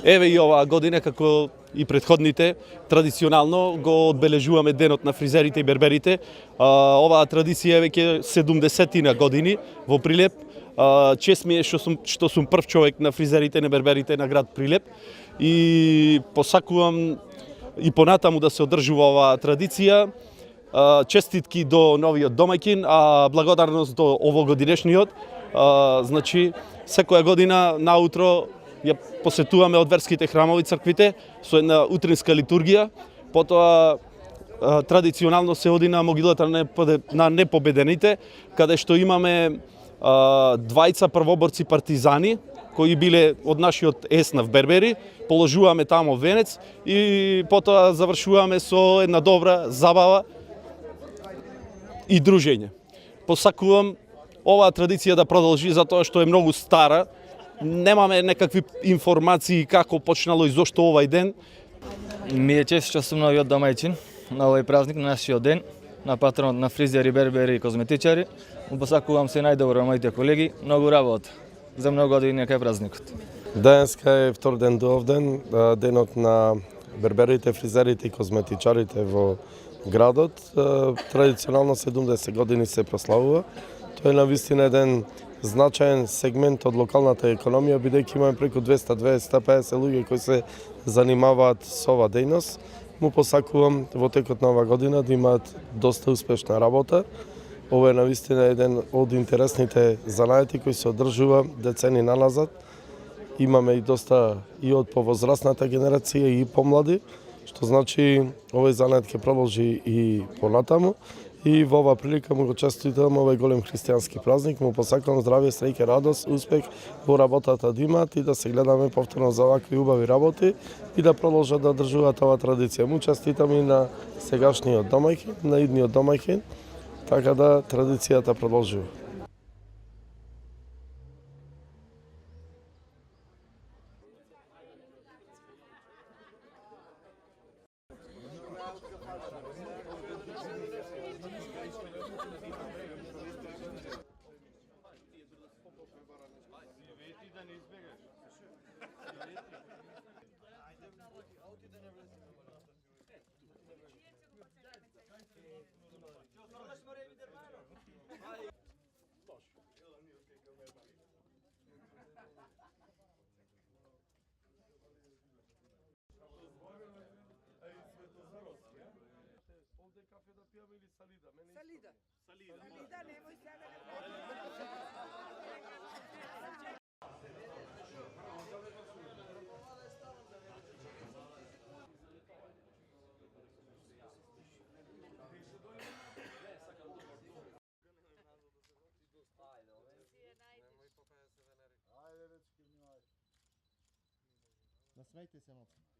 Еве и оваа година, како и претходните, традиционално го одбележуваме денот на фризерите и берберите. Оваа традиција е веќе 70 години во Прилеп. Чест ми е што сум прв човек на фризерите и на берберите на град Прилеп и посакувам и понатаму да се одржува оваа традиција. Честитки до новиот домаќин, а благодарност до овогодинешниот. Значи, секоја година наутро ја посетуваме од верските храмови црквите со една утринска литургија, потоа традиционално се оди на могилата на непобедените, каде што имаме двајца првоборци партизани, кои биле од нашиот еснав бербери, положуваме тамо венец и потоа завршуваме со една добра забава и дружење. Посакувам оваа традиција да продолжи затоа што е многу стара. Немаме некакви информации како почнало и зошто овај ден. Ми е чест што сум новиот домаќин на овој празник, на нашиот ден, на патронот на фризери, бербери и козметичари. Му посакувам се најдобро на моите колеги, многу работа за многу години кај празникот. Денеска е втор ден до овден, денот на берберите, фризерите и козметичарите во градот. Традиционално 70 години се прославува. Тој е навистина еден значаен сегмент од локалната економија, бидејќи имаме преку 200-250 луѓе кои се занимаваат со оваа дејност. Му посакувам во текот на оваа година да имаат доста успешна работа. Ова е навистина еден од интересните занаети кои се одржува децени наназад. Имаме и доста и од повозрасната генерација и помлади, што значи овој занает ќе продолжи и понатаму. И во оваа прилика му го честитам овој голем христијански празник, му посакувам здравје, среќа, радост, успех во работата да имаат и да се гледаме повторно за вакви убави работи и да продолжат да одржуваат оваа традиција. Му честитам и на сегашниот домаќин, на идниот домаќин, така да традицијата продолжува. Salida, nemoj sada. Насмейте се, моци.